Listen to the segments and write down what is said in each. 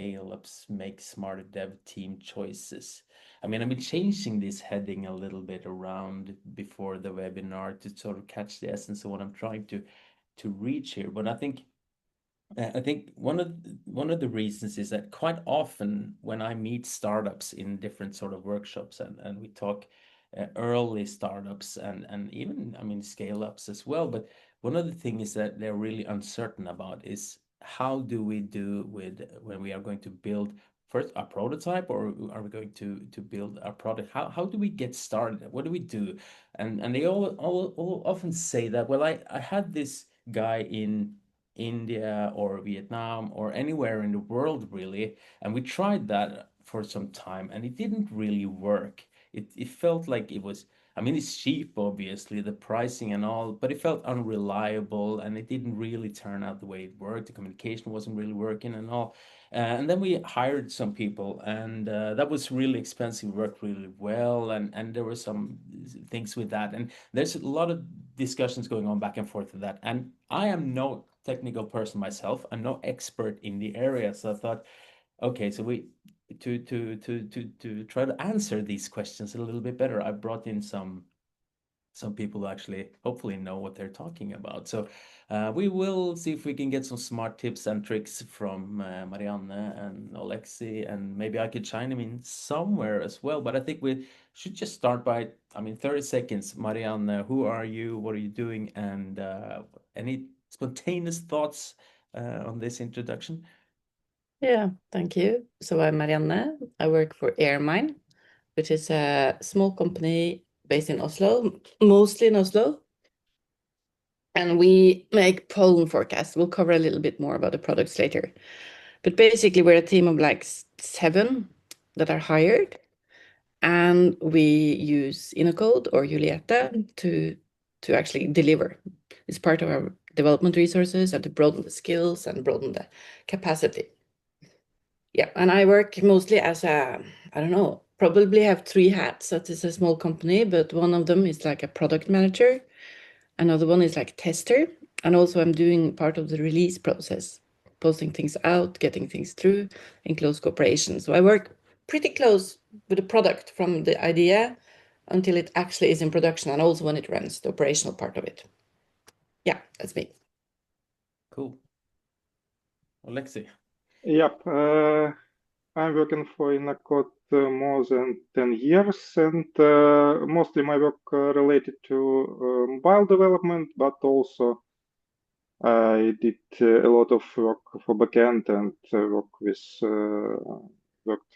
scale-ups make smarter dev team choices. I mean, I've been changing this heading a little bit around before the webinar to sort of catch the essence of what I'm trying to reach here. But I think one of the reasons is that quite often when I meet startups in different sort of workshops and we talk early startups and even I mean scale ups as well, but one of the things that they're really uncertain about is how do we do with when we are going to build first a prototype or are we going to build a product? How do we get started? What do we do? And they all often say that, well, I had this guy in India or Vietnam or anywhere in the world really, and we tried that for some time and it didn't really work. It felt like it was, I mean, it's cheap, obviously, the pricing and all, but it felt unreliable and it didn't really turn out the way it worked. The communication wasn't really working and all. And then we hired some people, and that was really expensive, worked really well, and there were some things with that. And there's a lot of discussions going on back and forth with that. And I am no technical person myself. I'm no expert in the area, so I thought, okay, so we to try to answer these questions a little bit better, I brought in some people who actually hopefully know what they're talking about. So we will see if we can get some smart tips and tricks from Marianne and Alexey, and maybe I could chime him in somewhere as well. But I think we should just start by, I mean, 30 seconds. Marianne, who are you? What are you doing? And any spontaneous thoughts on this introduction? Yeah, thank you. So I'm Marianne. I work for Airmine, which is a small company based in Oslo, mostly in Oslo. And we make pollen forecasts. We'll cover a little bit more about the products later. But basically, we're a team of like 7 that are hired, and we use Innocode or Yulieta to actually deliver. It's part of our development resources and to broaden the skills and broaden the capacity. Yeah, and I work mostly as I don't know, probably have 3 hats. That is a small company, but one of them is like a product manager. Another one is like tester. And also I'm doing part of the release process, posting things out, getting things through in close cooperation. So I work pretty close with the product from the idea until it actually is in production and also when it runs, the operational part of it. Yeah, that's me. Cool. Alexey. Yep, I'm working for Innocode more than 10 years, and mostly my work related to mobile development, but also I did a lot of work for backend and worked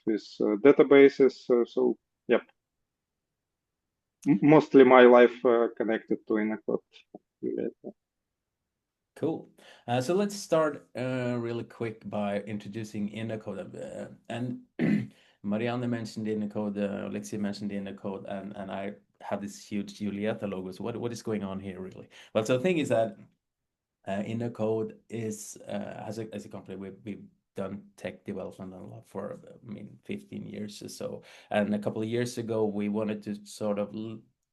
with databases. So, yep, mostly my life connected to Innocode. Cool. So let's start really quick by introducing Innocode. And Marianne mentioned Innocode, Alexey mentioned Innocode, and I have this huge Yulieta logo. So what is going on here, really? Well, so the thing is that Innocode is, as a company, we've done tech development a lot for, I mean, 15 years or so. And a couple of years ago, we wanted to sort of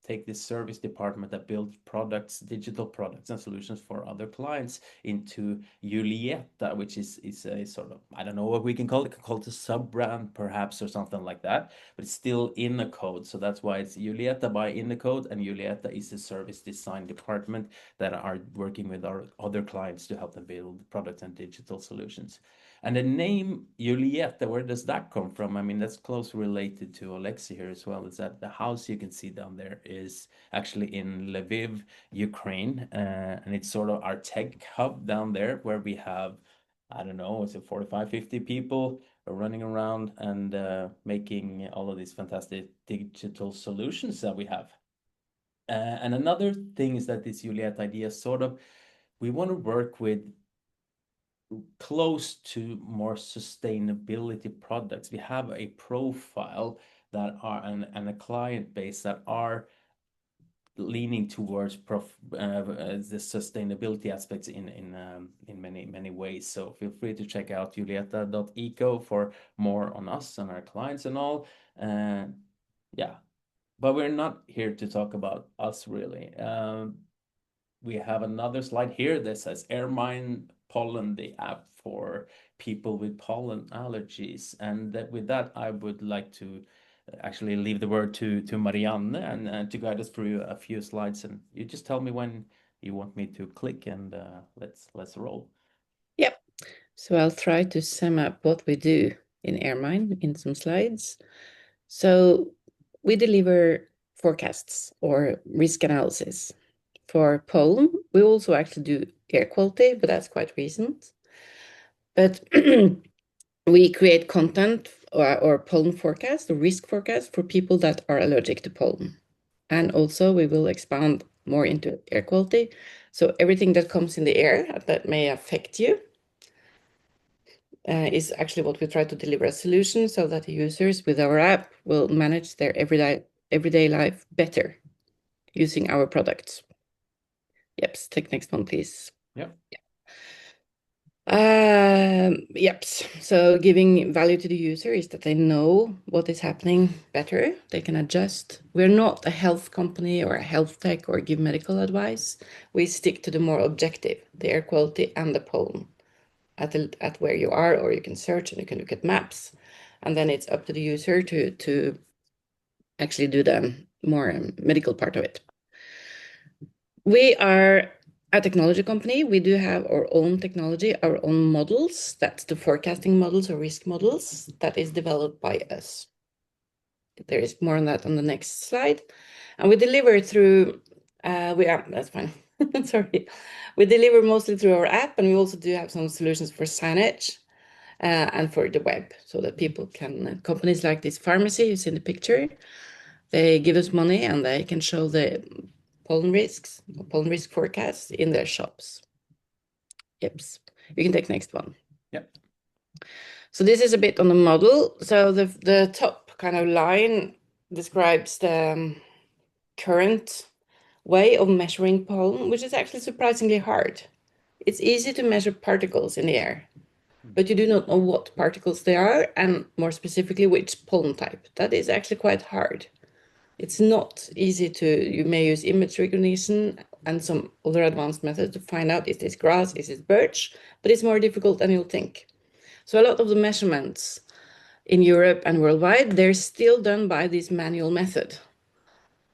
take this service department that builds products, digital products and solutions for other clients into Yulieta, which is a sort of, I don't know what we can call it. We can call it a sub-brand perhaps or something like that, but it's still Innocode. So that's why it's Yulieta by Innocode, and Yulieta is a service design department that are working with our other clients to help them build products and digital solutions. And the name Yulieta, where does that come from? I mean, that's close related to Alexey here as well. Is that the house you can see down there is actually in Lviv, Ukraine, and it's sort of our tech hub down there where we have, I don't know, is it 45, 50 people running around and making all of these fantastic digital solutions that we have. And another thing is that this Juliet idea sort of, we want to work with close to more sustainability products. We have a profile that are and a client base that are leaning towards the sustainability aspects in many ways. So feel free to check out julieta.eco for more on us and our clients and all. Yeah, but we're not here to talk about us really. We have another slide here that says Airmine Pollen, the app for people with pollen allergies. And with that, I would like to actually leave the word to Marianne and to guide us through a few slides. And you just tell me when you want me to click, and let's roll. Yep. So I'll try to sum up what we do in Airmine in some slides. So we deliver forecasts or risk analysis for pollen. We also actually do air quality, but that's quite recent. But we create content or pollen forecast or risk forecast for people that are allergic to pollen. And also we will expand more into air quality. So everything that comes in the air that may affect you is actually what we try to deliver a solution so that the users with our app will manage their everyday life better using our products. Yep, take next one, please. Yep. Yep. So giving value to the user is that they know what is happening better. They can adjust. We're not a health company or a health tech or give medical advice. We stick to the more objective, the air quality and the pollen at where you are, or you can search and you can look at maps. And then it's up to the user to actually do the more medical part of it. We are a technology company. We do have our own technology, our own models. That's the forecasting models or risk models that is developed by us. There is more on that on the next slide. And we deliver through, that's fine. Sorry. We deliver mostly through our app, and we also do have some solutions for signage and for the web so that people can, companies like this pharmacy you see in the picture, they give us money and they can show the pollen risk forecasts in their shops. Yep. You can take next one. Yep. So this is a bit on the model. So the top kind of line describes the current way of measuring pollen, which is actually surprisingly hard. It's easy to measure particles in the air, but you do not know what particles they are, and more specifically, which pollen type. That is actually quite hard. It's not easy you may use image recognition and some other advanced methods to find out, is this grass, is this birch, but it's more difficult than you'll think. So a lot of the measurements in Europe and worldwide, they're still done by this manual method,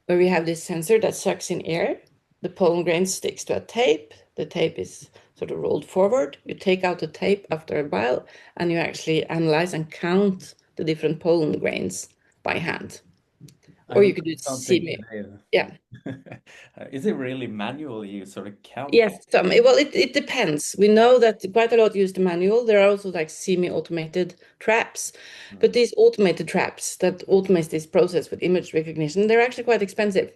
where we have this sensor that sucks in air, the pollen grain sticks to a tape, the tape is sort of rolled forward, you take out the tape after a while, and you actually analyze and count the different pollen grains by hand. Or you could do see. Yeah. Is it really manually you sort of count? Yes, well, it depends. We know that quite a lot use the manual. There are also like semi-automated traps, but these automated traps that automate this process with image recognition, they're actually quite expensive.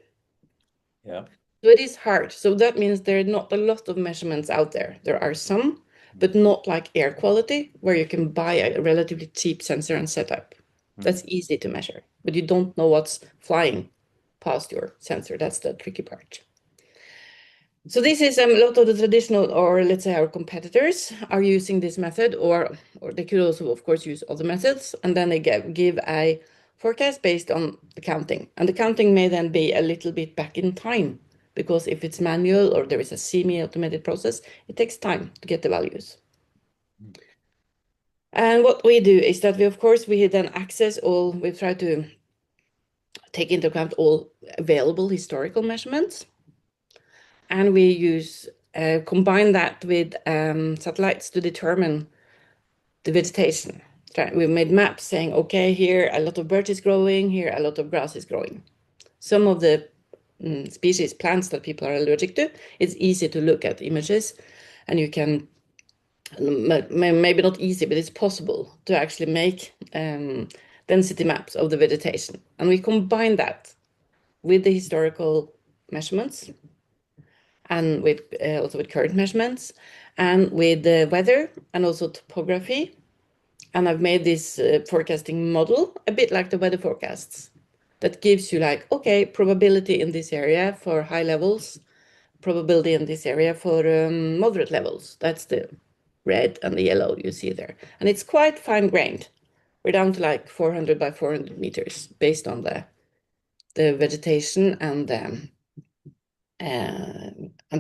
Yeah. So it is hard. So that means there are not a lot of measurements out there. There are some, but not like air quality, where you can buy a relatively cheap sensor and setup. That's easy to measure, but you don't know what's flying past your sensor. That's the tricky part. So this is a lot of the traditional, or let's say our competitors are using this method, or they could also, of course, use other methods, and then they give a forecast based on the counting. And the counting may then be a little bit back in time, because if it's manual or there is a semi-automated process, it takes time to get the values. And what we do is that we then access all, we try to take into account all available historical measurements. And we combine that with satellites to determine the vegetation. We made maps saying, okay, here a lot of birch is growing, here a lot of grass is growing. Some of the species, plants that people are allergic to, it's easy to look at images, and you can, maybe not easy, but it's possible to actually make density maps of the vegetation. And we combine that with the historical measurements, and also with current measurements, and with the weather and also topography. And I've made this forecasting model a bit like the weather forecasts that gives you like, okay, probability in this area for high levels, probability in this area for moderate levels. That's the red and the yellow you see there. And it's quite fine-grained. We're down to like 400 by 400 meters based on the vegetation and the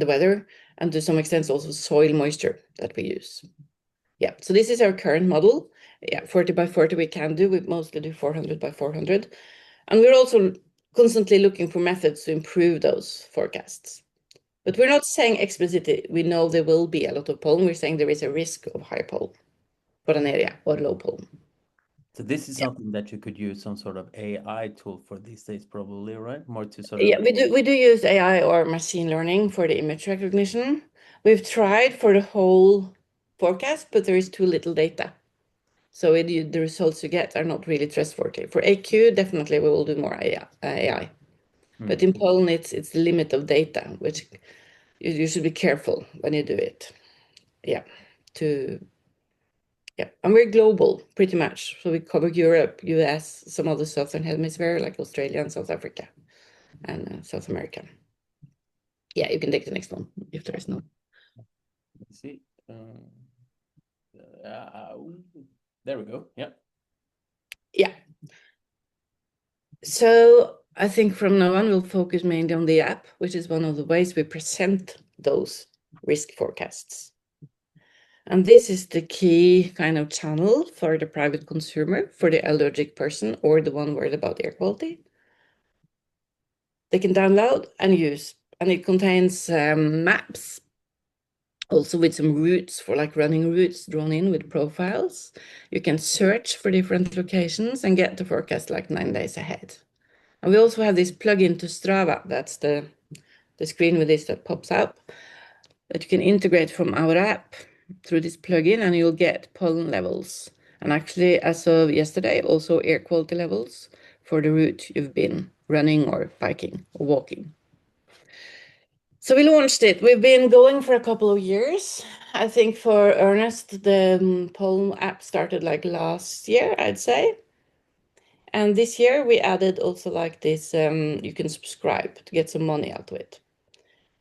weather, and to some extent also soil moisture that we use. Yeah, so this is our current model. Yeah, 40 by 40 we can do. We mostly do 400 by 400. And we're also constantly looking for methods to improve those forecasts. But we're not saying explicitly, we know there will be a lot of pollen. We're saying there is a risk of high pollen for an area or low pollen. So this is something that you could use some sort of AI tool for these days, probably, right? More to sort of... Yeah, we do use AI or machine learning for the image recognition. We've tried for the whole forecast, but there is too little data. So the results you get are not really trustworthy. For AQ, definitely we will do more AI. But in pollen, it's the limit of data, which you should be careful when you do it. Yeah, and we're global pretty much. So we cover Europe, US, some other Southern Hemisphere like Australia and South Africa and South America. Yeah, you can take the next one if there is no. Let's see. There we go. Yeah. Yeah. So I think from now on, we'll focus mainly on the app, which is one of the ways we present those risk forecasts. And this is the key kind of channel for the private consumer, for the allergic person or the one worried about air quality. They can download and use, and it contains maps, also with some routes for like running routes drawn in with profiles. You can search for different locations and get the forecast like 9 days ahead. And we also have this plugin to Strava. That's the screen with this that pops up that you can integrate from our app through this plugin, and you'll get pollen levels. And actually, as of yesterday, also air quality levels for the route you've been running or biking or walking. So we launched it. We've been going for a couple of years. I think for earnest, the pollen app started like last year, I'd say. And this year we added also like this, you can subscribe to get some money out of it.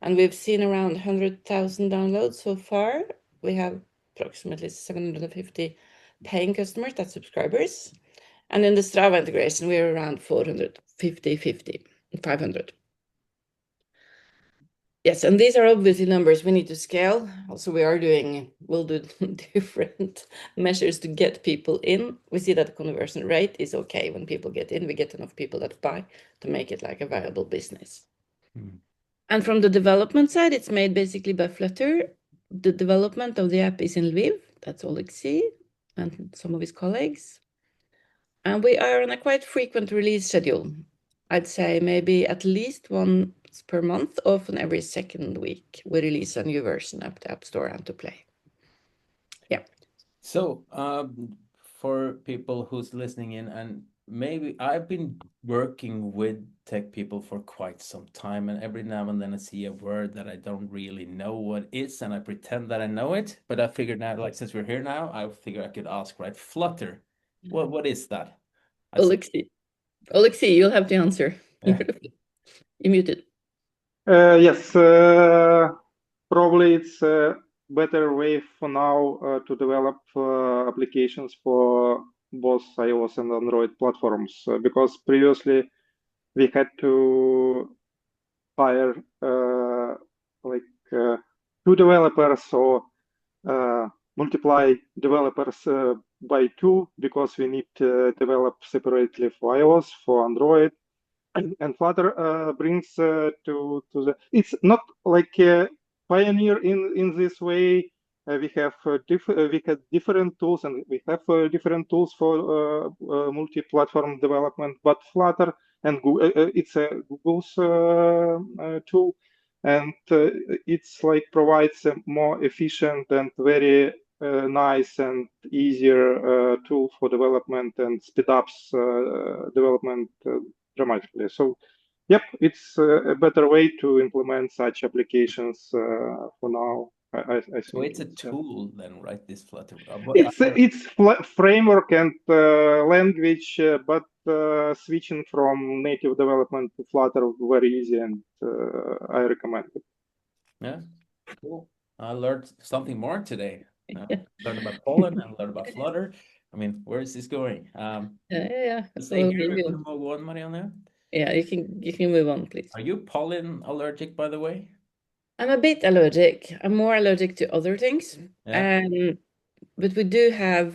And we've seen around 100,000 downloads so far. We have approximately 750 paying customers, that's subscribers. And in the Strava integration, we're around 450, 500. Yes, and these are obviously numbers we need to scale. Also, we'll do different measures to get people in. We see that the conversion rate is okay when people get in. We get enough people that buy to make it like a viable business. And from the development side, it's made basically by Flutter. The development of the app is in Lviv. That's Alexey and some of his colleagues. And we are on a quite frequent release schedule. I'd say maybe at least once per month, often every second week, we release a new version of the App Store and to play. Yeah. So for people who's listening in, and maybe I've been working with tech people for quite some time, and every now and then I see a word that I don't really know what it is, and I pretend that I know it, but I figured now, like since we're here now, I figure I could ask, right? Flutter. What is that? Alexey, you'll have to answer. Yeah. You're muted. Yes, probably it's a better way for now to develop applications for both iOS and Android platforms, because previously we had to hire two developers or multiply developers by two, because we need to develop separately for iOS, for Android. And Flutter brings to the, it's not like a pioneer in this way. We have different tools, and we have different tools for multi-platform development. But Flutter and Google, it's a Google's tool, and it's like provides a more efficient and very nice and easier tool for development, and speed ups development dramatically. So, yep, it's a better way to implement such applications for now. I think so it's a tool then, right? This Flutter. It's framework and language, but switching from native development to Flutter very easy, and I recommend it. Yeah, cool. I learned something more today. Learned about pollen and learned about Flutter. I mean, where is this going? Yeah. Stay here. We're going to move on, Marianne. Yeah, you can move on, please. Are you pollen allergic, by the way? I'm a bit allergic. I'm more allergic to other things. Yeah. But we do have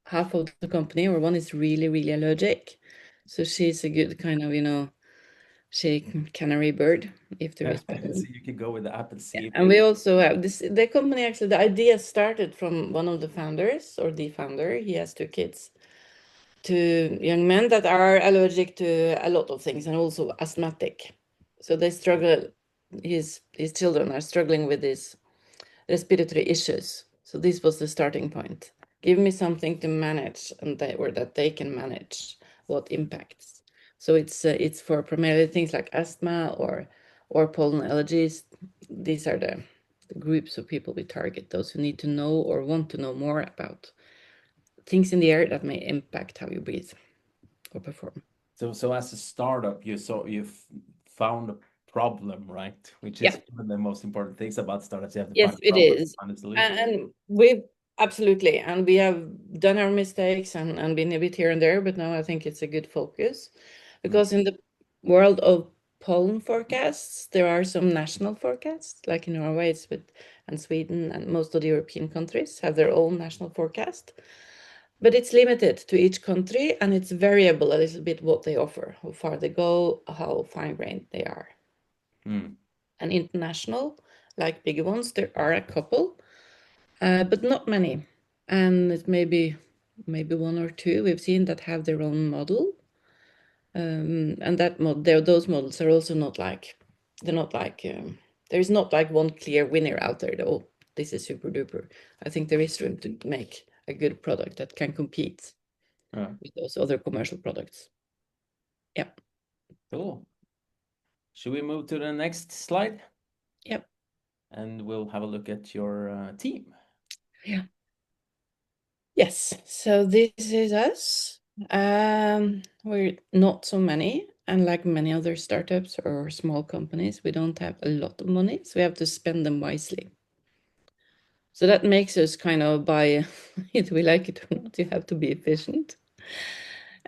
half of the company, or one is really, really allergic. So she's a good kind of, canary bird if there is So pollen. you can go with the app and see. And we also have the company, actually, the idea started from one of the founders, or the founder. He has 2 kids, 2 young men that are allergic to a lot of things and also asthmatic. So they struggle, his children are struggling with these respiratory issues. So this was the starting point. Give me something to manage, and that they can manage what impacts. So it's for primarily things like asthma or pollen allergies. These are the groups of people we target, those who need to know or want to know more about things in the air that may impact how you breathe or perform. So as a startup, you've found a problem, right? Which is Yeah. one of the most important things about startups. You have to Yes, find a it problem, is. find a solution. And we absolutely, and we have done our mistakes and been a bit here and there, but now I think it's a good focus, because in the world of pollen forecasts, there are some national forecasts, like in Norway, and Sweden, and most of the European countries have their own national forecast. But it's limited to each country, and it's variable a little bit what they offer, how far they go, how fine-grained they are. And international, like bigger ones, there are a couple, but not many. And it may be maybe 1 or 2 we've seen that have their own model. And those models are also not like, they're not like, there's not like one clear winner out there, though. This is super duper. I think there is room to make a good product that can compete with those other commercial products. Yeah. Cool. Should we move to the next slide? Yep. And we'll have a look at your team. Yeah. Yes. So this is us. We're not so many, and like many other startups or small companies, we don't have a lot of money, so we have to spend them wisely. So that makes us kind of, by if we like it or not, you have to be efficient.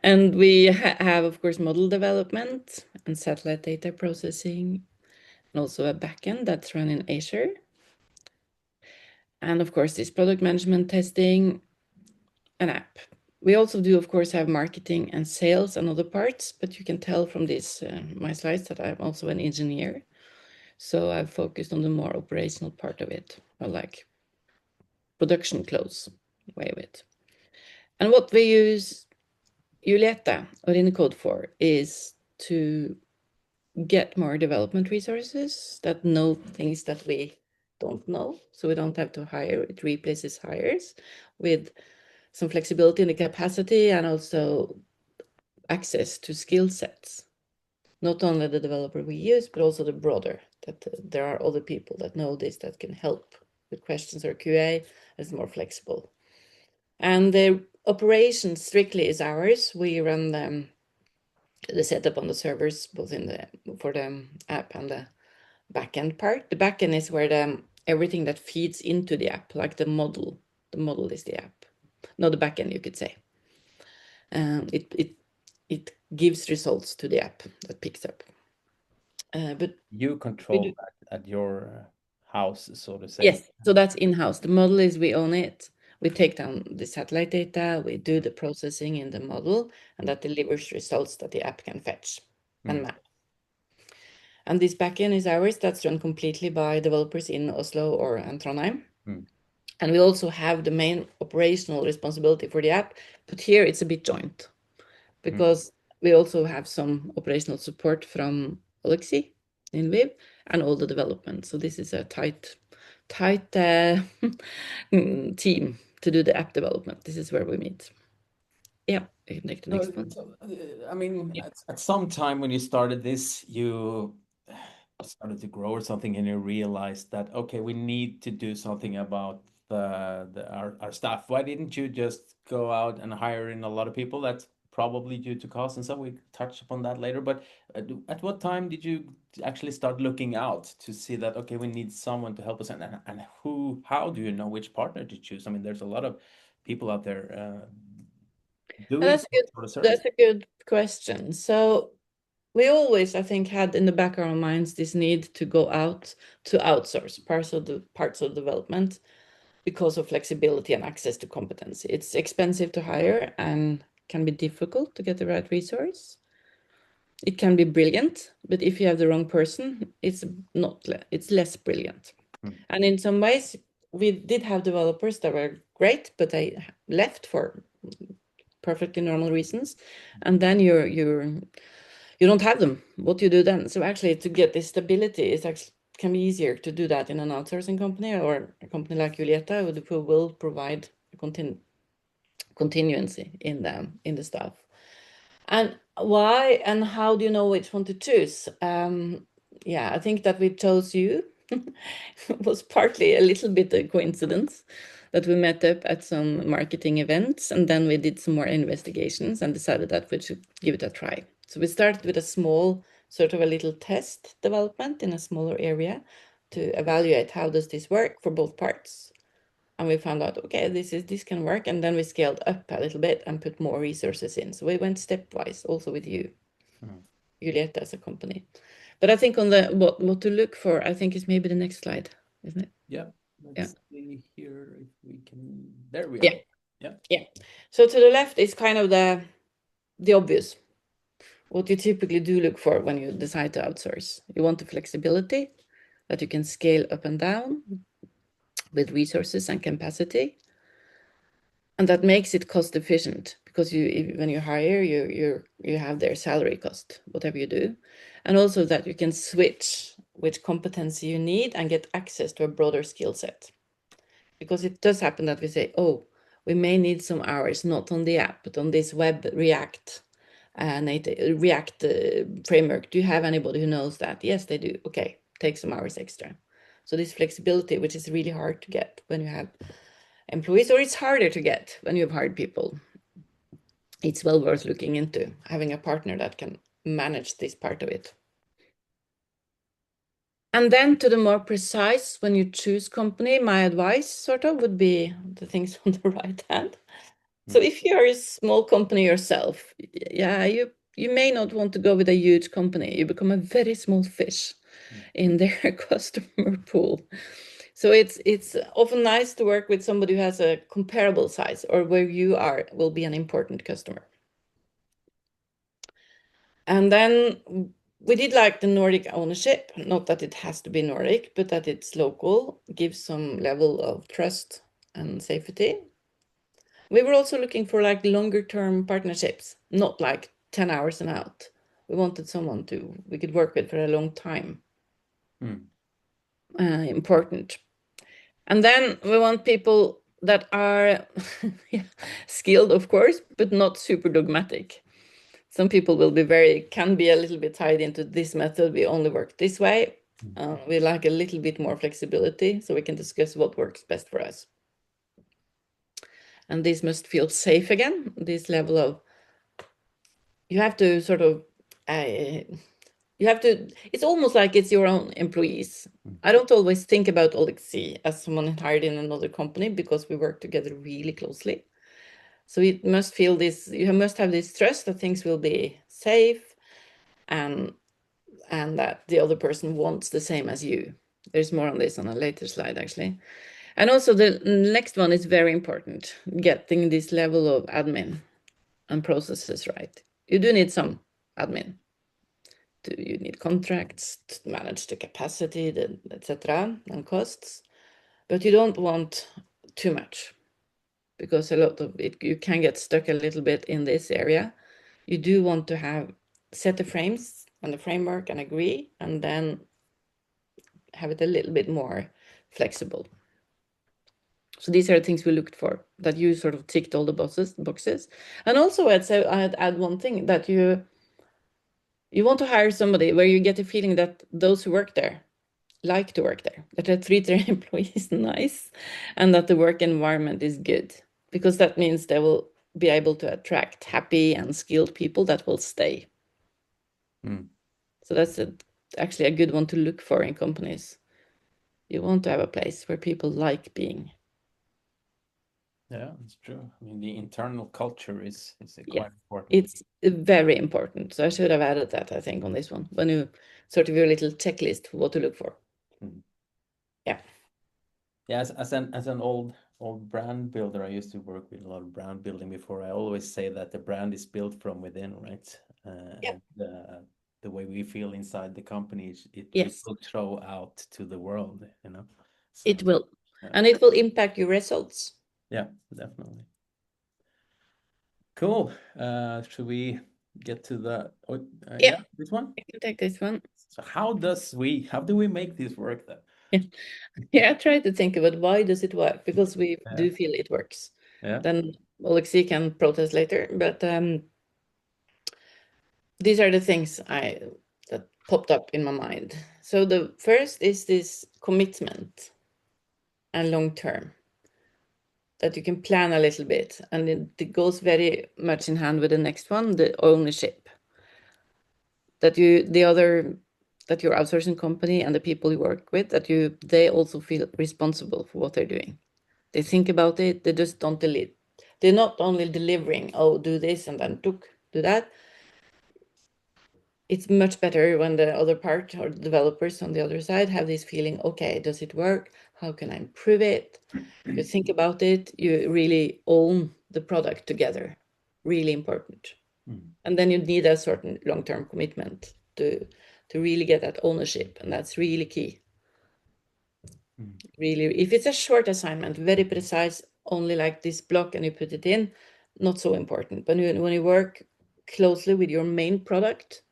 And we have, of course, model development and satellite data processing, and also a backend that's run in Azure. And of course, this product management, testing, an app. We also do, of course, have marketing and sales and other parts, but you can tell from this my slides that I'm also an engineer. So I've focused on the more operational part of it, or like production close way of it. And what we use Yulieta or Unicode for is to get more development resources that know things that we don't know. So we don't have to hire, it replaces hires with some flexibility in the capacity and also access to skill sets. Not only the developer we use, but also the broader, that there are other people that know this that can help with questions or QA is more flexible. And the operation strictly is ours. We run the setup on the servers, both for the app and the backend part. The backend is where everything that feeds into the app, like the model. The model is the app. No, the backend, you could say. It gives results to the app that picks up. But you control that at your house, so to say. Yes, so that's in-house. The model is we own it. We take down the satellite data, we do the processing in the model, and that delivers results that the app can fetch and map. And this backend is ours. That's run completely by developers in Oslo or Trondheim. And we also have the main operational responsibility for the app, but here it's a bit joint, because we also have some operational support from Alexey in Viv and all the development. So this is a tight team to do the app development. This is where we meet. Yeah, you can take the next one. I mean, at some time when you started this, you started to grow or something, and you realized that, okay, we need to do something about our staff. Why didn't you just go out and hire in a lot of people? That's probably due to cost and stuff. We touch upon that later. But at what time did you actually start looking out to see that, okay, we need someone to help us, and how do you know which partner to choose? I mean, there's a lot of people out there doing That's a good question. So we always, I think, had in the back of our minds this need to go out to outsource parts of development, because of flexibility and access to competency. It's expensive to hire and can be difficult to get the right resource. It can be brilliant, but if you have the wrong person, it's less brilliant. And in some ways, we did have developers that were great, but they left for perfectly normal reasons. And then you don't have them. What do you do then? So actually, to get this stability, can be easier to do that in an outsourcing company or a company like Yulieta, who will provide continuity in the staff. And why and how do you know which one to choose? Yeah, I think that we chose you. It was partly a little bit a coincidence that we met up at some marketing events, and then we did some more investigations and decided that we should give it a try. So we started with a small, sort of a little test development in a smaller area to evaluate how does this work for both parts. And we found out, okay, this can work. And then we scaled up a little bit and put more resources in. So we went stepwise, also with you, Yulieta, as a company. But I think on the what to look for, I think is maybe the next slide, isn't it? Yeah. Let's see here if we can. There we Yeah. are. Yeah. So to the left is kind of the obvious. What you typically do look for when you decide to outsource. You want the flexibility that you can scale up and down with resources and capacity. And that makes it cost efficient because when you hire, you have their salary cost, whatever you do. And also that you can switch which competency you need and get access to a broader skill set. Because it does happen that we say, oh, we may need some hours, not on the app, but on this web React framework. Do you have anybody who knows that? Yes, they do. Okay, take some hours extra. So this flexibility, which is really hard to get when you have employees, or it's harder to get when you have hired people. It's well worth looking into, having a partner that can manage this part of it. And then to the more precise, when you choose company, my advice sort of would be the things on the right hand. So if you're a small company yourself, yeah, you may not want to go with a huge company. You become a very small fish in their customer pool. So it's often nice to work with somebody who has a comparable size or where you will be an important customer. And then we did like the Nordic ownership, not that it has to be Nordic, but that it's local, gives some level of trust and safety. We were also looking for like longer term partnerships, not like 10 hours and out. We wanted someone we could work with for a long time. Important. And then we want people that are skilled, of course, but not super dogmatic. Some people can be a little bit tied into this method. We only work this way. We like a little bit more flexibility so we can discuss what works best for us. And this must feel safe again, this level of, you have to sort of, it's almost like it's your own employees. I don't always think about Alexey as someone hired in another company because we work together really closely. So it must feel this, you must have this trust that things will be safe and that the other person wants the same as you. There's more on this on a later slide, actually. And also the next one is very important, getting this level of admin and processes right. You do need some admin. You need contracts to manage the capacity, etc., and costs. But you don't want too much because a lot of it, you can get stuck a little bit in this area. You do want to set the frames and the framework and agree, and then have it a little bit more flexible. So these are the things we looked for, that you sort of ticked all the boxes. And also I'd add one thing, that you want to hire somebody where you get the feeling that those who work there like to work there, that they treat their employees nice, and that the work environment is good, because that means they will be able to attract happy and skilled people that will stay. So that's actually a good one to look for in companies. You want to have a place where people like being. Yeah, that's true. I mean, the internal culture is quite important. It's very important. So I should have added that, I think, on this one, when you sort of your little checklist for what to look for. Yeah. Yeah, as an old brand builder, I used to work with a lot of brand building before. I always say that the brand is built from within, right? Yeah. And the way we feel inside the company, it Yes, will show out to the world, you know. it So will. yeah, And it will impact your results. yeah, definitely. Cool. Should we get to the Yeah, this one? I can take this one. So how do we make this work then? Yeah. Yeah, I try to think about why does it work? Because we Yeah. do feel it works. Yeah. Then Alexey can protest later, but these are the things that popped up in my mind. So the first is this commitment and long term, that you can plan a little bit, and it goes very much in hand with the next one, the ownership. That your outsourcing company and the people you work with, they also feel responsible for what they're doing. They think about it. They just don't delete. They're not only delivering, oh, do this and then do that. It's much better when the other part or the developers on the other side have this feeling, okay, does it work? How can I improve it? You think about it, you really own the product together. Really important. And then you need a certain long-term commitment to really get that ownership, and that's really key. Really, if it's a short assignment, very precise, only like this block, and you put it in, not so important. But when you work closely with your main product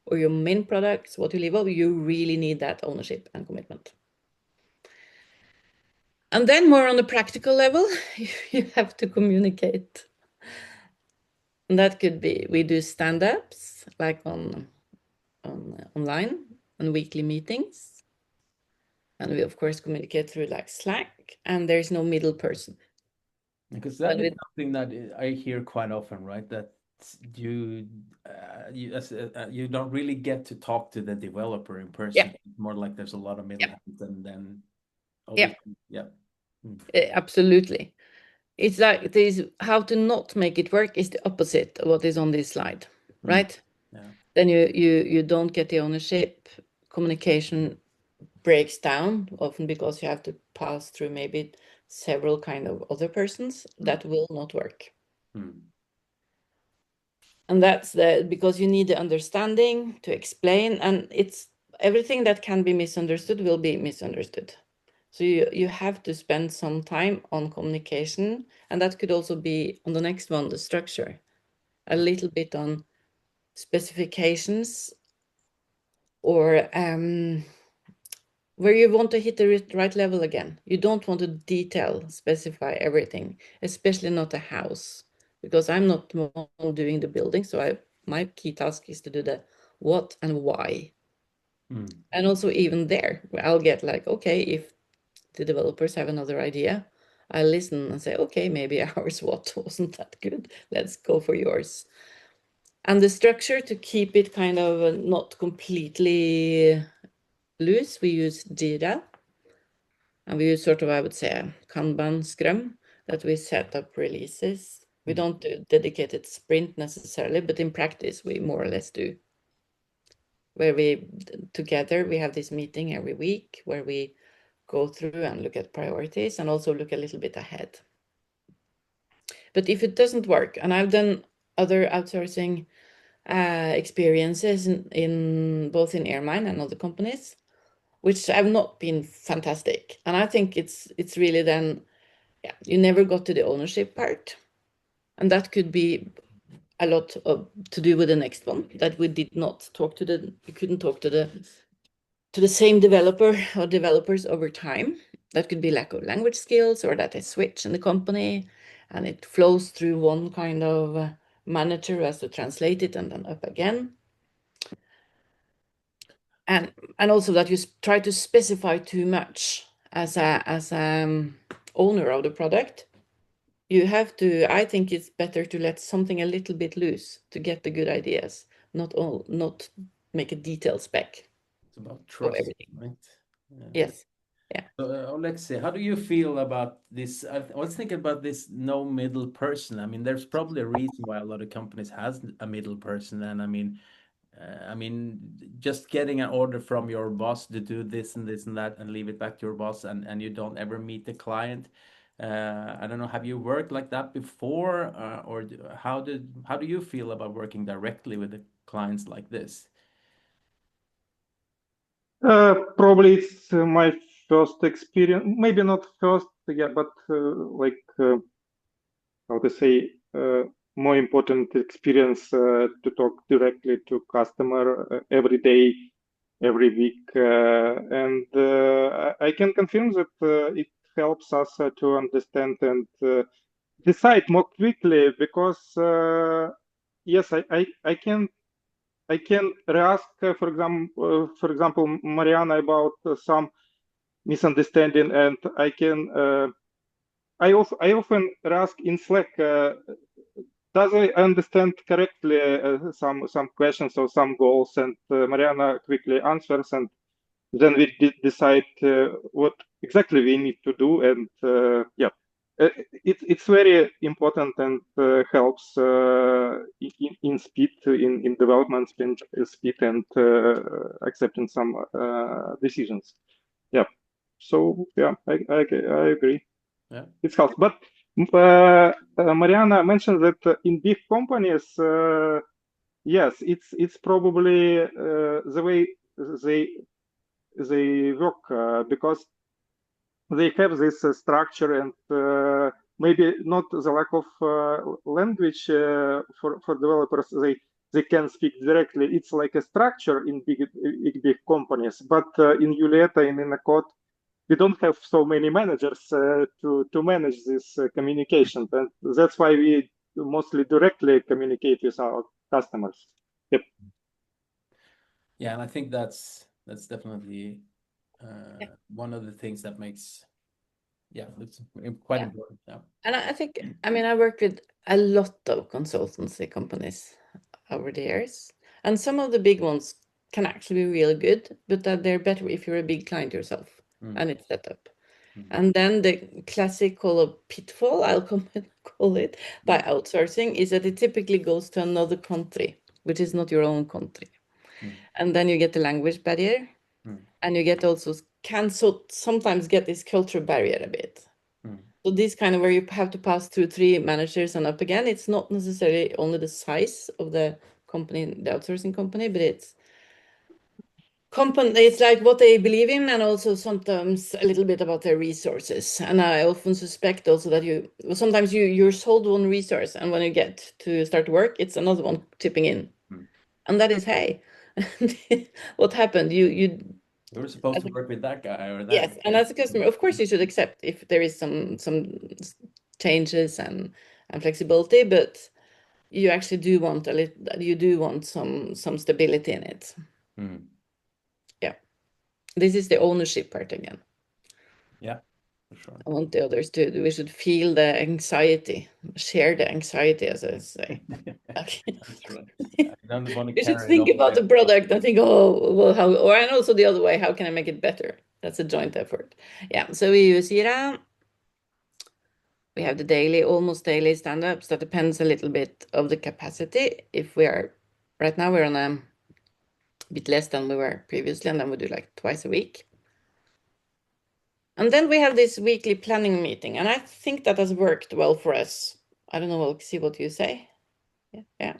or your main products, what you live of, you really need that ownership and commitment. And then more on the practical level, you have to communicate. And that could be, we do stand-ups like on online and weekly meetings. And we, of course, communicate through like Slack, and there's no middle person. Because that is something that I hear quite often, right? That you you don't really get to talk to the developer in person. Yeah. It's more like there's a lot of middle hands, and then Yeah. yeah. Absolutely. It's like this, how to not make it work is the opposite of what is on this slide, right? Yeah. Then you don't get the ownership. Communication breaks down often because you have to pass through maybe several kind of other persons. That will not work. And that's because you need the understanding to explain, and it's everything that can be misunderstood will be misunderstood. So you have to spend some time on communication, and that could also be on the next one, the structure, a little bit on specifications, or where you want to hit the right level again. You don't want to specify everything, especially not a house, because I'm not the one doing the building. So my key task is to do the what and why. And also even there, I'll get like, okay, if the developers have another idea, I listen and say, okay, maybe ours what wasn't that good. Let's go for yours. And the structure, to keep it kind of not completely loose, we use Jira. And we use sort of, I would say, a Kanban Scrum, that we set up releases. We don't do dedicated sprint necessarily, but in practice, we more or less do. Where we have this meeting every week where we go through and look at priorities and also look a little bit ahead. But if it doesn't work, and I've done other outsourcing experiences in both in Airmine and other companies, which have not been fantastic. And I think it's really then, yeah, you never got to the ownership part. And that could be a lot to do with the next one, that we couldn't talk to the same developer or developers over time. That could be lack of language skills, or that they switch in the company and it flows through one kind of manager who has to translate it and then up again. And also that you try to specify too much as a owner of the product. You have to, I think it's better to let something a little bit loose to get the good ideas, not make a detailed spec. It's about trust, everything. right? Yes. Yeah. So, Alexey, how do you feel about this? I was thinking about this no middle person. I mean, there's probably a reason why a lot of companies has a middle person, and I mean, I mean, just getting an order from your boss to do this and this and that and leave it back to your boss, and you don't ever meet the client. I don't know, have you worked like that before, or how do you feel about working directly with the clients like this? Probably it's my first experience, maybe not first, yeah, but how to say, more important experience to talk directly to customer every day, every week, and I can confirm that it helps us to understand and decide more quickly because yes, I can ask, for example, Marianne about some misunderstanding, and I often ask in Slack, does I understand correctly some questions or some goals, and Mariana quickly answers, and then we decide what exactly we need to do, and yeah, it's very important and helps in speed, in development speed, and accepting some decisions. Yeah, so yeah, I agree. Yeah. It helps, but Mariana mentioned that in big companies, yes, it's probably the way they work because they have this structure and maybe not the lack of language for developers. They can speak directly. It's like a structure in big companies, but in Yulieta and in the code, we don't have so many managers to manage this communication, and that's why we mostly directly communicate with our customers. Yep. Yeah, and I think that's definitely one of the things that makes, yeah, it's quite important. Yeah. And I think, I mean, I worked with a lot of consultancy companies over the years, and some of the big ones can actually be really good, but that they're better if you're a big client yourself and it's set up. And then the classic pitfall, I'll call it, by outsourcing is that it typically goes to another country, which is not your own country. And then you get the language barrier, and you get also sometimes get this culture barrier a bit. So this kind of where you have to pass through 3 managers and up again, it's not necessarily only the size of the company, the outsourcing company, but it's like what they believe in, and also sometimes a little bit about their resources. And I often suspect also that sometimes you're sold one resource, and when you get to start work, it's another one tipping in, and that is, hey, what happened? You were supposed to work with that guy or that. Yes, and as a customer, of course, you should accept if there is some changes and flexibility, but you actually do want some stability in it. Yeah, this is the ownership part again. Yeah, for sure. I want the others to. We should feel the anxiety, share the anxiety, as I say. Okay. That's right. I don't want to You should carry it think all about the product and think, oh, well, how, and also the other way, how can I make it better? That's a joint effort. Yeah, so we use Jira. We have the almost daily stand-ups. That depends a little bit of the capacity. Right now we're on a bit less than we were previously, and then we do like twice a week. And then we have this weekly planning meeting, and I think that has worked well for us. I don't know, we'll see what you say. Yeah.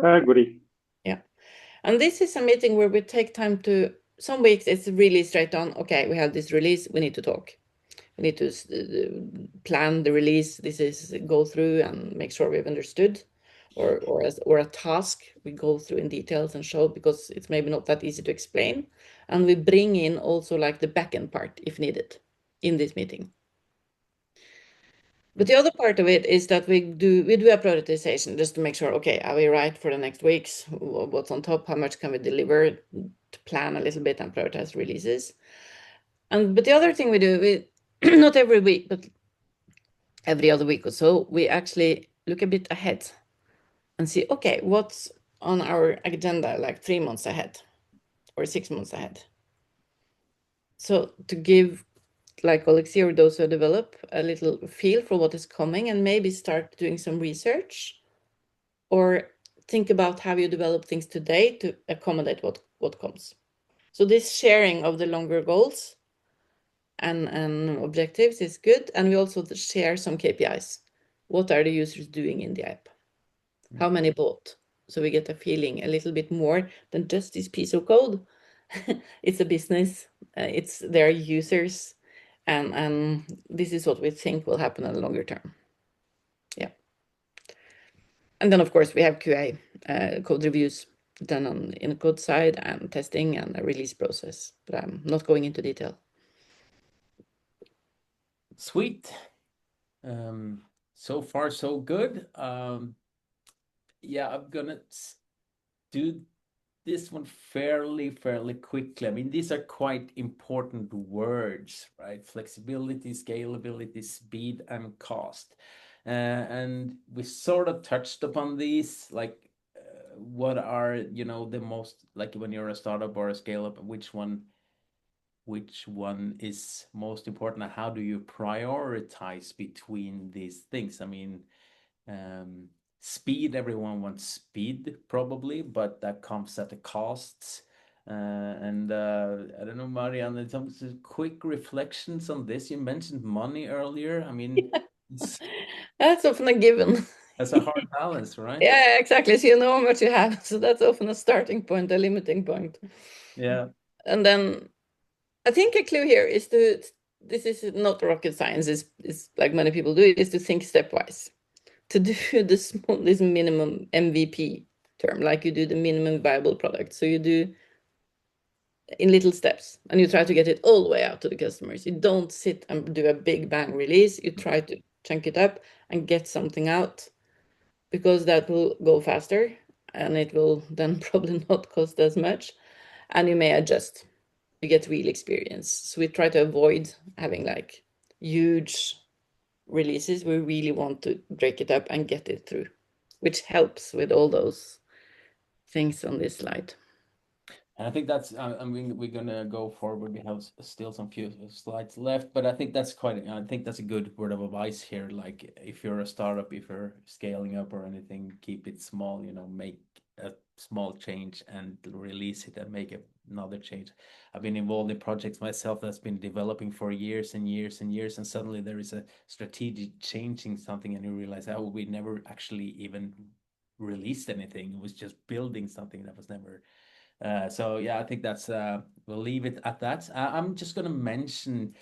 I agree. Yeah. And this is a meeting where we take time some weeks it's really straight on. Okay, we have this release, we need to talk. We need to plan the release. Go through and make sure we've understood, or a task we go through in details and show, because it's maybe not that easy to explain. And we bring in also like the backend part if needed in this meeting. But the other part of it is that we do a prioritization just to make sure, okay, are we right for the next weeks? What's on top? How much can we deliver? To plan a little bit and prioritize releases. But the other thing we do, not every week, but every other week or so, we actually look a bit ahead and see, okay, what's on our agenda like 3 months ahead or 6 months ahead. So to give, like Alexey or those who develop, a little feel for what is coming, and maybe start doing some research or think about how you develop things today to accommodate what comes. So this sharing of the longer goals and objectives is good. And we also share some KPIs. What are the users doing in the app? How many bought? So we get a feeling a little bit more than just this piece of code. It's a business, it's their users, and this is what we think will happen in the longer term. Yeah. And then, of course, we have QA, code reviews done in the code side and testing and a release process, but I'm not going into detail. Sweet. So far, so good. Yeah, I'm gonna do this one fairly quickly. I mean, these are quite important words, right? Flexibility, scalability, speed, and cost. And we sort of touched upon these, like what are, you know, the most, like when you're a startup or a scale up, which one is most important, and how do you prioritize between these things? I mean, speed, everyone wants speed probably, but that comes at a cost. And I don't know, Marianne, some quick reflections on this. You mentioned money earlier. I mean, That's often a given. that's a hard balance, right? Yeah, exactly. So you know how much you have. So that's often a starting point, a limiting point. Yeah. And then I think a clue here is this is not rocket science, is like many people do, is to think stepwise. To do this minimum MVP term, like you do the minimum viable product. So you do in little steps and you try to get it all the way out to the customers. You don't sit and do a big bang release. You try to chunk it up and get something out, because that will go faster and it will then probably not cost as much, and you may adjust. You get real experience. So we try to avoid having like huge releases. We really want to break it up and get it through, which helps with all those things on this slide. And I think that's, I mean, we're gonna go forward. We have still some few slides left, but I think that's I think that's a good word of advice here. Like if you're a startup, if you're scaling up or anything, keep it small, you know, make a small change and release it and make another change. I've been involved in projects myself that's been developing for years and years and years, and suddenly there is a strategic changing something and you realize, oh, we never actually even released anything. It was just building something that was never so yeah, I think that's we'll leave it at that. I'm just going to mention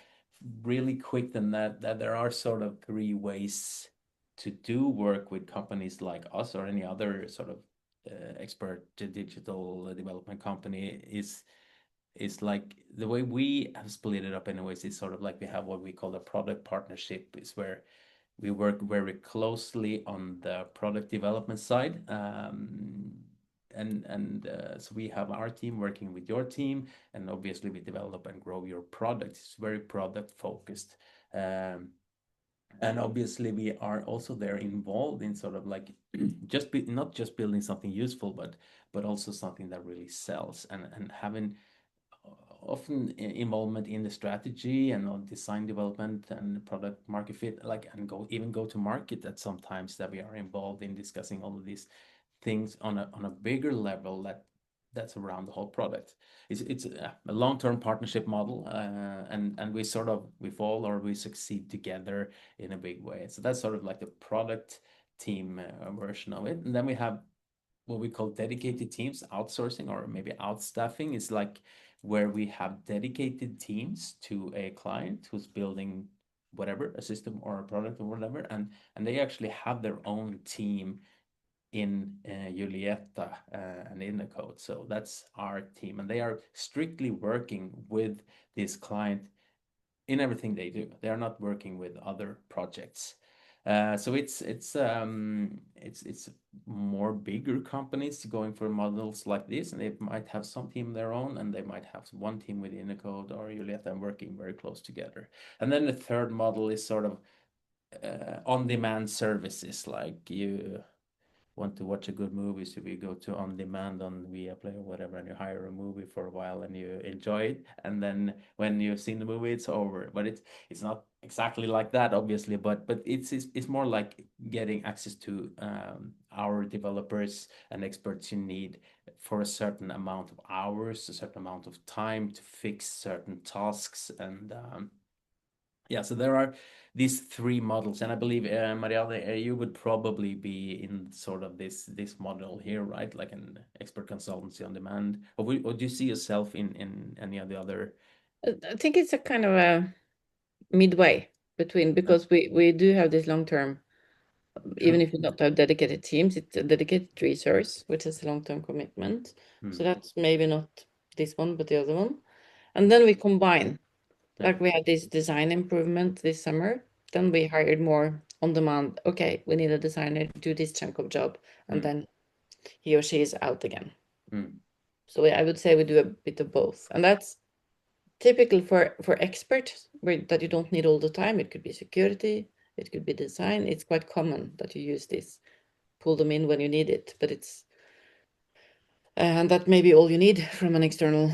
really quick then that there are sort of three ways to do work with companies like us or any other sort of expert digital development company is like the way we have split it up anyways is sort of like we have what we call a product partnership, is where we work very closely on the product development side. So we have our team working with your team, and obviously we develop and grow your product. It's very product focused. And obviously we are also there involved in sort of like not just building something useful, but also something that really sells, and having often involvement in the strategy and on design development and product market fit, like, and go to market at sometimes, that we are involved in discussing all of these things on a bigger level that's around the whole product. It's a long-term partnership model, and we sort of we fall or we succeed together in a big way. So that's sort of like the product team version of it. And then we have what we call dedicated teams. Outsourcing or maybe outstaffing is like where we have dedicated teams to a client who's building whatever, a system or a product or whatever, and they actually have their own team in Yulieta and in the code. So that's our team, and they are strictly working with this client in everything they do. They are not working with other projects. So it's more bigger companies going for models like this, and they might have some team their own, and they might have one team within the code or Yulieta working very close together. And then the third model is sort of on-demand services, like you want to watch a good movie, so we go to on demand on Viaplay or whatever, and you hire a movie for a while and you enjoy it, and then when you've seen the movie, it's over. But it's not exactly like that, obviously, but it's more like getting access to our developers and experts you need for a certain amount of hours, a certain amount of time to fix certain tasks, and yeah, so there are these three models, and I believe Marianne, you would probably be in sort of this model here, right? Like an expert consultancy on demand, or do you see yourself in any of the other? I think it's a kind of a midway between, because we do have this long-term, even if we don't have dedicated teams, it's a dedicated resource, which is a long-term commitment. So that's maybe not this one, but the other one. And then we combine, like we had this design improvement this summer. Then we hired more on demand. Okay, we need a designer to do this chunk of job, and then he or she is out again. So I would say we do a bit of both, and that's typical for experts, that you don't need all the time. It could be security, it could be design. It's quite common that you use this, pull them in when you need it, but it's and that may be all you need from an external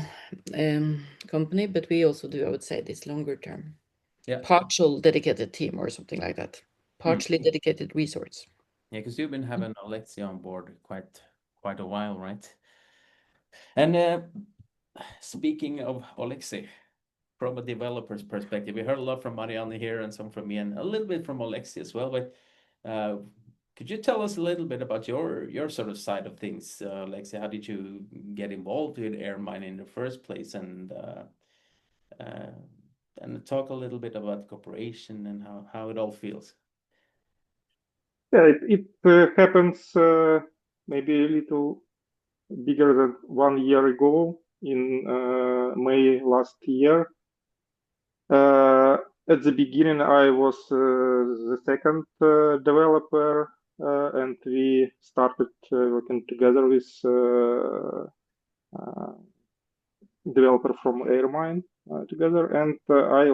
company. But we also do, I would say, this longer term, partial dedicated team or something like that, partially dedicated resource. Yeah, because you've been having Alexey on board quite a while, right? And speaking of Alexey, from a developer's perspective, we heard a lot from Marianne here and some from me, and a little bit from Alexey as well. But could you tell us a little bit about your sort of side of things, Alexey? How did you get involved with Airmine in the first place, and talk a little bit about cooperation and how it all feels? Yeah, it happens maybe a little bigger than 1 year ago, in May last year. At the beginning, I was the second developer, and we started working together with developer from Airmine together, and I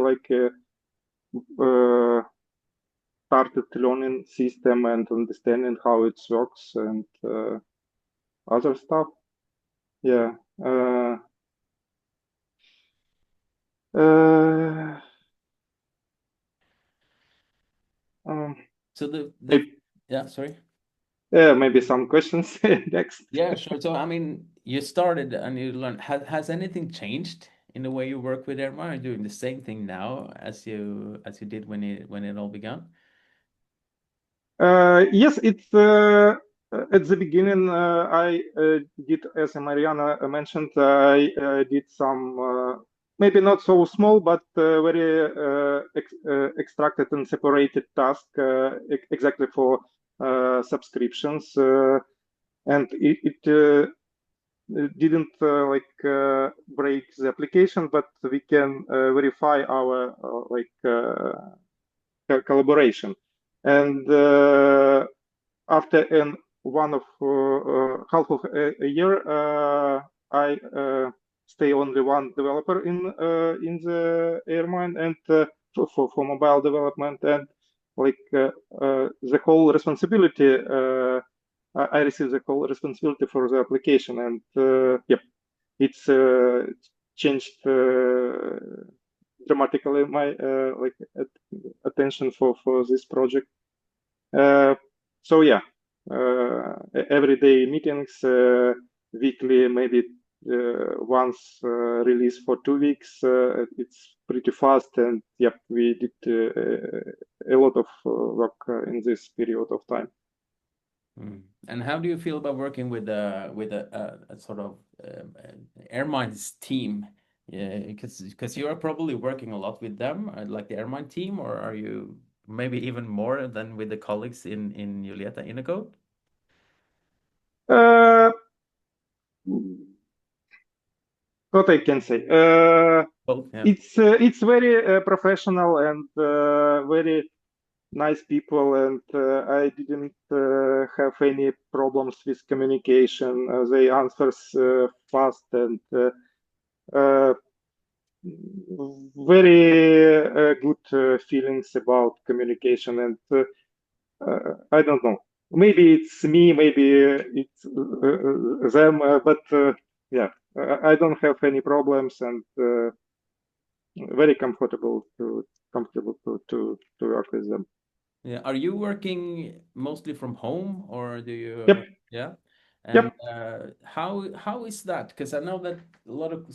started learning system and understanding how it works and other stuff. Yeah. So yeah, sorry. Maybe some questions next. Yeah, sure. So I mean, you started and you learned. Has anything changed in the way you work with Airmine? Are you doing the same thing now as you did when it all began? Yes, it's at the beginning. I did, as Marianne mentioned, I did some maybe not so small, but very extracted and separated task exactly for subscriptions, and it didn't break the application, but we can verify our collaboration. And after one of half of a year, I stay only one developer in the Airmine, and for mobile development, and the whole responsibility. I received the whole responsibility for the application, and yep, it's changed dramatically my attention for this project. So yeah, everyday meetings, weekly, maybe once release for 2 weeks. It's pretty fast, and yep, we did a lot of work in this period of time. And how do you feel about working with a sort of Airmine's team? Because you are probably working a lot with them, like the Airmine team, or are you maybe even more than with the colleagues in Yulieta Innocode? What I can say, it's very professional and very nice people, and I didn't have any problems with communication. They answers fast and very good feelings about communication. And I don't know, maybe it's me, maybe it's them, but yeah, I don't have any problems, and very comfortable to comfortable to work with them. Yeah. Are you working mostly from home, or do you? Yep. Yeah. Yep. And how is that? Because I know that a lot of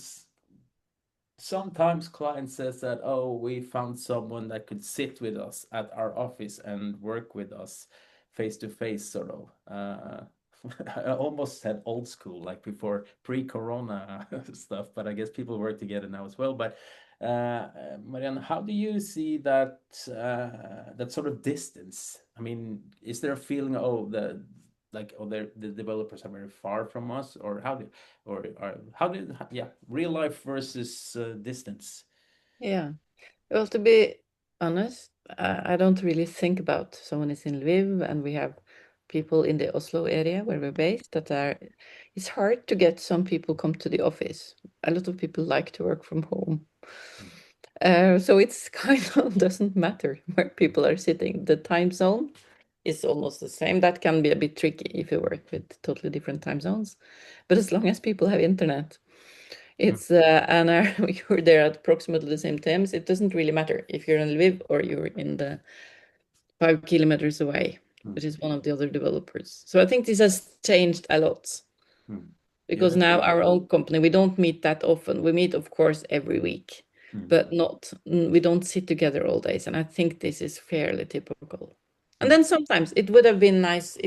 sometimes clients says that, oh, we found someone that could sit with us at our office and work with us face to face, sort of. I almost said old school, like before pre-corona stuff, but I guess people work together now as well. But Marianne, how do you see that that sort of distance? I mean, is there a feeling, oh, the developers are very far from us, or how did, yeah, real life versus distance? Yeah. Well, to be honest, I don't really think about someone is in Lviv and we have people in the Oslo area where we're based that are, it's hard to get some people come to the office. A lot of people like to work from home. So it's kind of doesn't matter where people are sitting. The time zone is almost the same. That can be a bit tricky if you work with totally different time zones. But as long as people have internet, it's and you're there at approximately the same times. It doesn't really matter if you're in Lviv or you're in the 5 kilometers away, which is one of the other developers. So I think this has changed a lot because now our own company, we don't meet that often. We meet, of course, every week, but we don't sit together all days. And I think this is fairly typical. And then sometimes it would have been nice.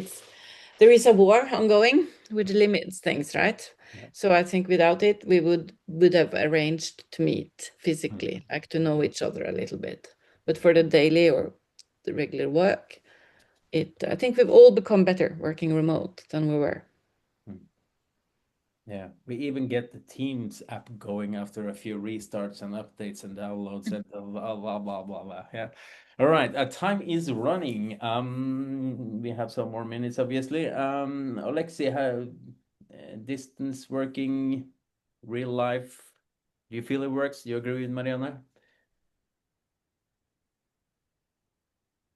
There is a war ongoing, which limits things, right? So I think without it, we would have arranged to meet physically, like to know each other a little bit. But for the daily or the regular work, I think we've all become better working remote than we were. Yeah, we even get the Teams app going after a few restarts and updates and downloads and blah blah blah blah blah. Yeah. All right, time is running. We have some more minutes, obviously. Alexey, how distance working, real life? Do you feel it works? Do you agree with Marianne?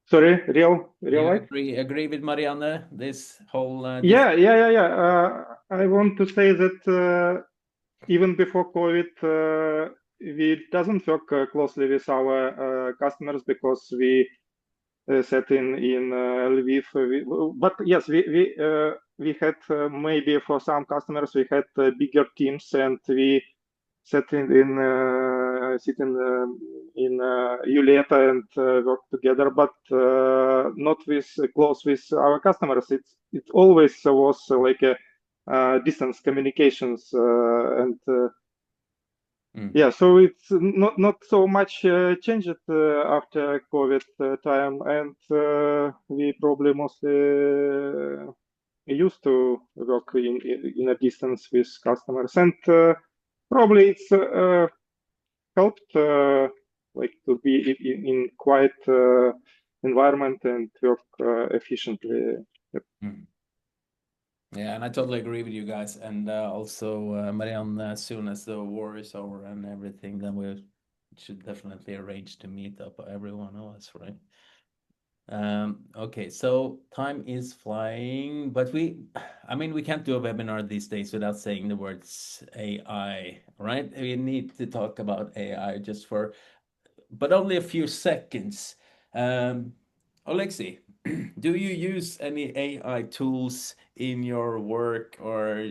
Sorry, real life? Agree with Marianne? This whole Yeah. I want to say that even before COVID, we doesn't work closely with our customers because we sat in Lviv. But yes, we had maybe for some customers we had bigger teams and we sat sit in Yulieta and work together, but not with close with our customers. It always was like a distance communications and. Yeah, so it's not so much changed after COVID time, and we probably mostly used to work in a distance with customers, and probably it's helped like to be in quiet environment and work efficiently. Yep. Yeah, and I totally agree with you guys. And also, Marianne, as soon as the war is over and everything, then we should definitely arrange to meet up every one of us, right? Okay, so time is flying, but I mean, we can't do a webinar these days without saying the words AI, right? We need to talk about AI but only a few seconds. Alexey, do you use any AI tools in your work, or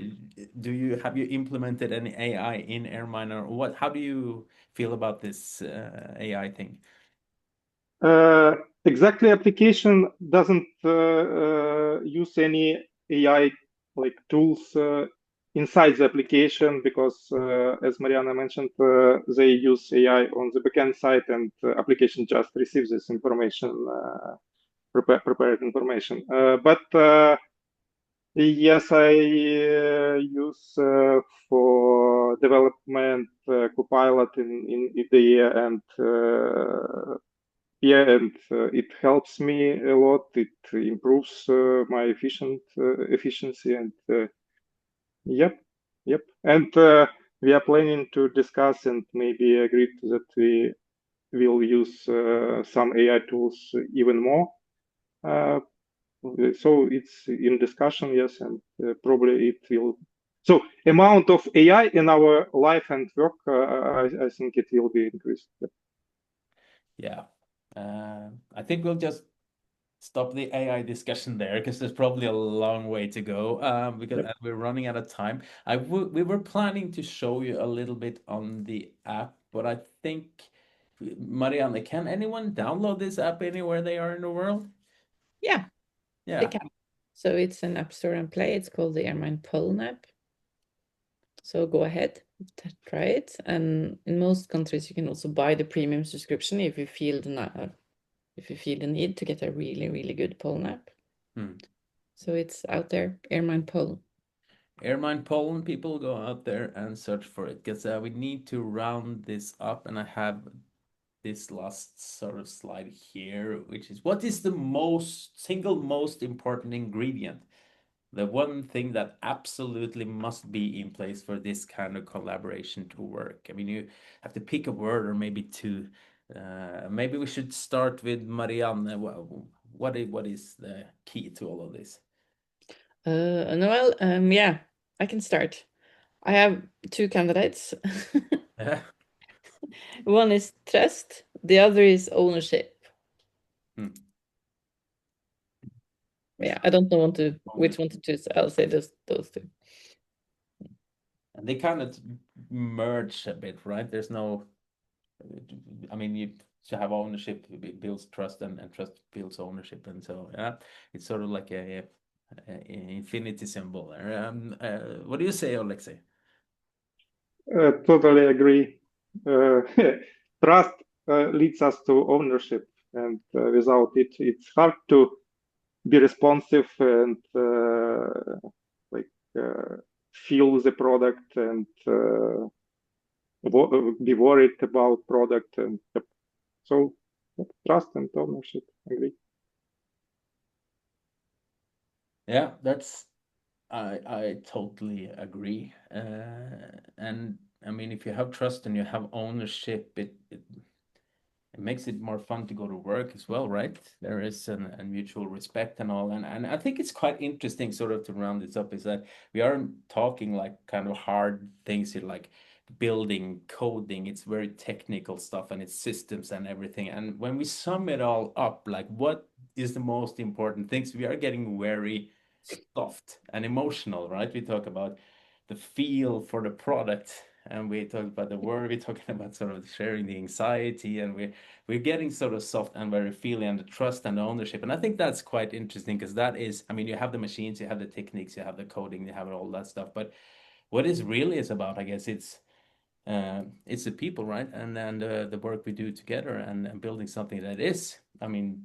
have you implemented any AI in Airmine, or what? How do you feel about this AI thing? Exactly, application doesn't use any AI like tools inside the application because, as Marianne mentioned, they use AI on the backend side, and application just receives this information, prepared information. But yes, I use for development Copilot in IDE and. Yeah, and it helps me a lot. It improves my efficiency, and yep. And we are planning to discuss and maybe agree that we will use some AI tools even more. So it's in discussion, yes, and probably it will. So amount of AI in our life and work, I think it will be increased. Yep. Yeah. I think we'll just stop the AI discussion there because there's probably a long way to go because Yep. we're running out of time. We were planning to show you a little bit on the app, but I think, Marianne, can anyone download this app anywhere they are in the world? Yeah, they Yeah. can. So it's an app store and play. It's called the Airmine Pollen app. So go ahead, try it. And in most countries, you can also buy the premium subscription if you feel the need to get a really, really good pollen app. So it's out there, Airmine Pollen. Airmine Poland, people go out there and search for it because we need to round this up, and I have this last sort of slide here, which is what is the single most important ingredient? The one thing that absolutely must be in place for this kind of collaboration to work. I mean, you have to pick a word or maybe two. Maybe we should start with Marianne. What is the key to all of this? Noel, yeah, I can start. I have two candidates. One is trust, the other is ownership. Yeah, I don't know which one to choose. I'll say those two. And they kind of merge a bit, right? There's no, I mean, you to have ownership builds trust, and trust builds ownership, and so yeah, it's sort of like a infinity symbol. What do you say, Alexey? Totally agree. Trust leads us to ownership, and without it, it's hard to be responsive and feel the product and be worried about product. And so trust and ownership, agree. Yeah, I totally agree. And I mean, if you have trust and you have ownership, it makes it more fun to go to work as well, right? There is a mutual respect and all. And I think it's quite interesting, sort of to round this up, is that we aren't talking like kind of hard things here, like building, coding. It's very technical stuff, and it's systems and everything. And when we sum it all up, like what is the most important things, we are getting very soft and emotional, right? We talk about the feel for the product, and we talk about the word, we're talking about sort of sharing the anxiety, and we're getting sort of soft and very feely, and the trust and the ownership. And I think that's quite interesting because that is, I mean, you have the machines, you have the techniques, you have the coding, you have all that stuff, but what is really is about, I guess, it's the people, right? And then the work we do together, and building something that is, I mean,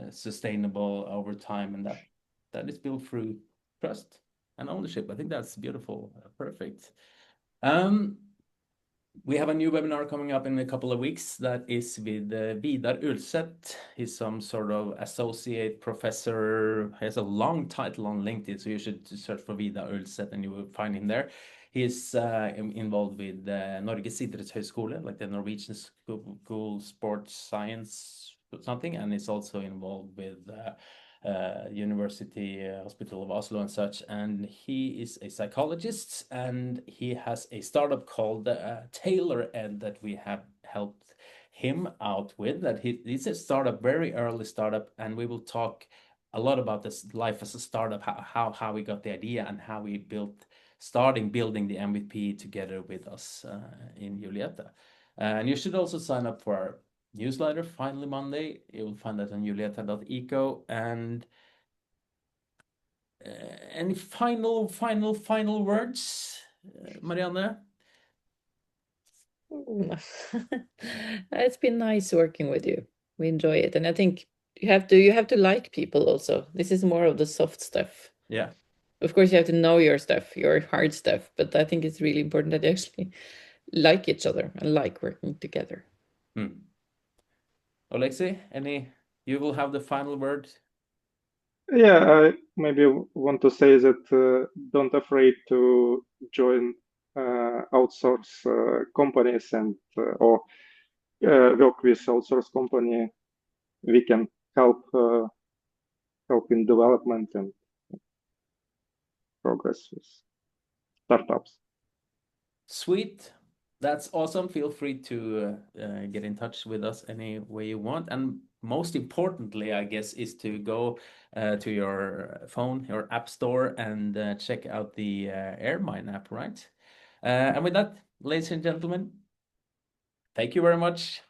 sustainable over time, and that is built through trust and ownership. I think that's beautiful. Perfect. We have a new webinar coming up in a couple of weeks that is with Vidar Ulset. He's some sort of associate professor. He has a long title on LinkedIn, so you should search for Vidar Ulset and you will find him there. He's involved with Norges idrettshøyskole, like the Norwegian School Sports Science or something, and he's also involved with University Hospital of Oslo and such. And he is a psychologist, and he has a startup called Taylor Ed that we have helped him out with. That he's a startup, very early startup, and we will talk a lot about this life as a startup, how we got the idea, and how we starting building the MVP together with us in Yulieta. And you should also sign up for our newsletter, Finally Monday. You will find that on yulieta.eco. And any final words, Marianne? It's been nice working with you. We enjoy it, and I think you have to like people also. This is more of the soft stuff. Yeah. Of course, you have to know your stuff, your hard stuff, but I think it's really important that you actually like each other and like working together. Alexey, you will have the final word. Yeah, I maybe want to say that don't afraid to join outsource companies and or work with outsource company. We can help in development and progress with startups. Sweet. That's awesome. Feel free to get in touch with us any way you want. And most importantly, I guess, is to go to your phone, your app store, and check out the Airmine app, right? And with that, ladies and gentlemen, thank you very much.